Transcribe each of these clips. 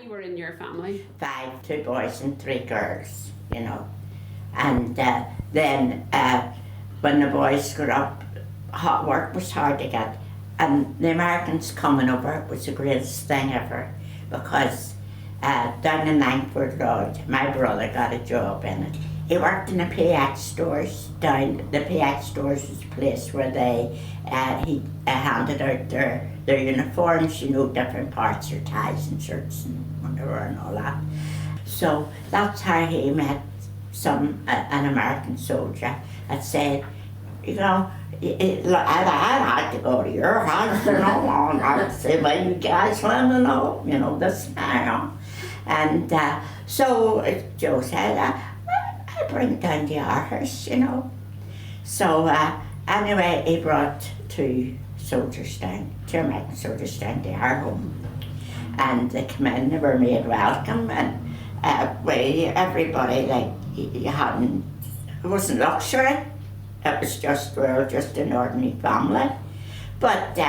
many were in your family? 5, 2 boys and 3 girls, you know. And then when the boys grew up, hot work was hard to get. And the Americans coming over was the greatest thing ever, because down in Langford Road, my brother got a job in it. He worked in the PX stores. Down the PX stores was a place where he handed out their uniforms, you know, different parts, their ties and shirts and whatever and all that. So that's how he met an American soldier that said, you know, I'd like to go to your house, you know, and I'd say, well, you guys want to know, you know, this now. And so Joe said, I'll bring it down to our house, you know. So anyway, he brought 2 American soldiers down to our home. And they came in, they were made welcome, and everybody, like, it wasn't luxury. It was just, we were just an ordinary family. But we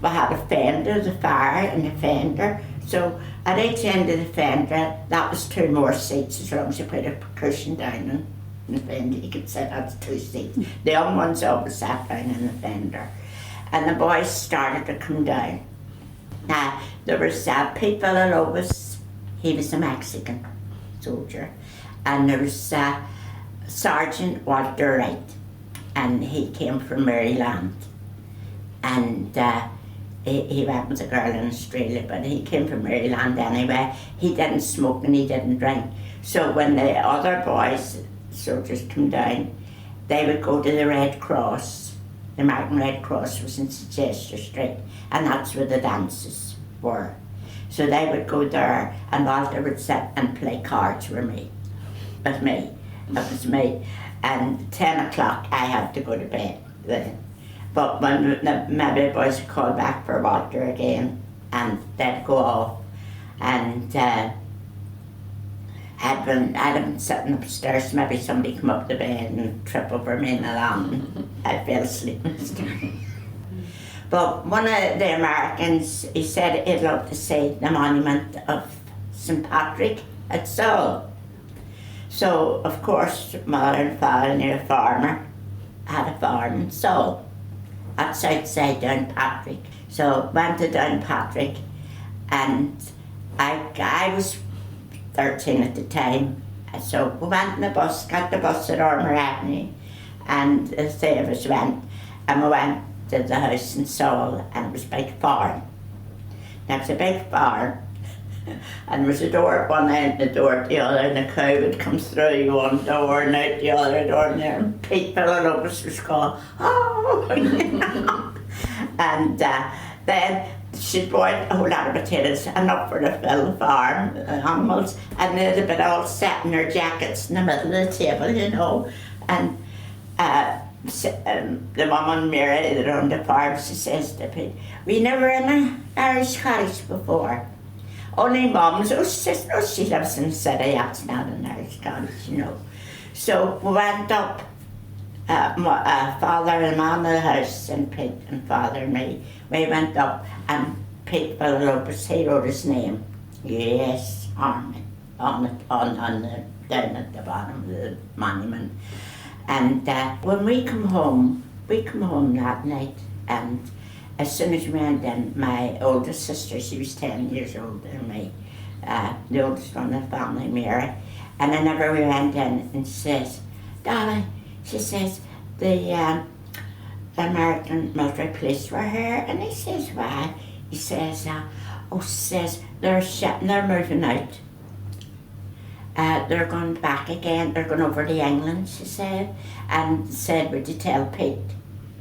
had a fender, the fire and the fender. So at each end of the fender, that was 2 more seats, as long as you put a cushion down in the fender, you could say that's 2 seats. The young ones always sat down in the fender. And the boys started to come down. Now, there was Pete Villalobos, he was a Mexican soldier. And there was Sergeant Walter Wright, and he came from Maryland. And he went with a girl in Australia, but he came from Maryland anyway. He didn't smoke and he didn't drink. So when the other boys, soldiers, come down, they would go to the Red Cross. The American Red Cross was in Chester Street, and that's where the dances were. So they would go there, and Walter would sit and play cards with me. It was me. And 10 o'clock, I had to go to bed then. But when maybe the boys would call back for Walter again, and they'd go off. And I'd been sitting upstairs, maybe somebody come up the bed and trip over me in the lawn. I fell asleep. But one of the Americans, he said he'd love to see the monument of St. Patrick at Seoul. So, of course, mother and father knew a farmer, had a farm in Seoul. That's outside Downpatrick. So went to Downpatrick, and I was 13 at the time. So we went in the bus, got the bus at Armour Avenue, and the 3 of us went, and we went to the house in Seoul, and it was a big farm. Now, it was a big farm, and there was a door at one end, the door at the other, and the cow would come through one door and out the other door, and then Pete Villalobos was called, oh, and then she'd boiled a whole lot of potatoes, enough for to fill the farm, animals, and they'd have been all set in their jackets in the middle of the table, you know, and the woman Mary that owned the farm, she says to Pete, we never in an Irish cottage before. Only Mum's, oh, she says, no, she lives in the city, that's not an Irish cottage, you know. So we went up, father and mum of the house, and Pete and father and me, we went up, and Pete Villalobos, he wrote his name, US Army, down at the bottom of the monument. And when we come home that night, and as soon as we went in, my oldest sister, she was 10 years older than me, the oldest one in the family, Mary, and whenever we went in, and she says, Dolly, she says, the American military police were here, and he says, why? He says, she says, they're moving out. They're going back again, they're going over to England, she said, and said, would you tell Pete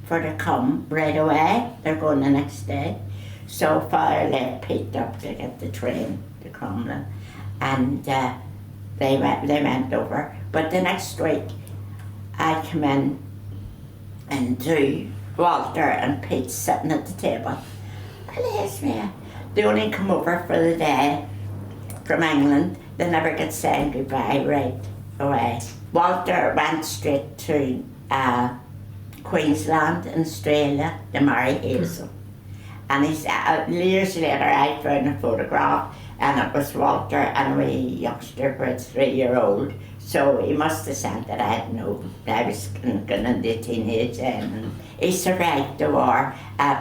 for to come right away? They're going the next day. So father led Pete up to get the train to Crumlin, and they went over. But the next week, I come in and to Walter and Pete sitting at the table. Bless me, they only come over for the day from England. They never get saying goodbye right away. Walter went straight to Queensland in Australia to marry Hazel. And he's, years later I found a photograph, and it was Walter and a wee youngster, about 3-year-old. So he must have sent it. I had no, I was going into teenage and he survived the war.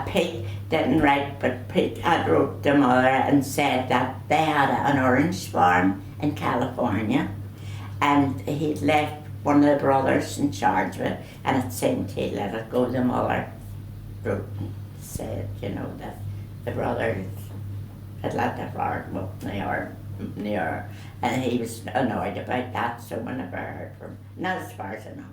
Pete didn't write, but Pete had wrote the mother and said that they had an orange farm in California, and he'd left one of the brothers in charge of it, and it seemed he let it go. The mother wrote and said, you know, that the brother had let the farm go up near, and he was annoyed about that, so we never heard from him. Not as far as I know.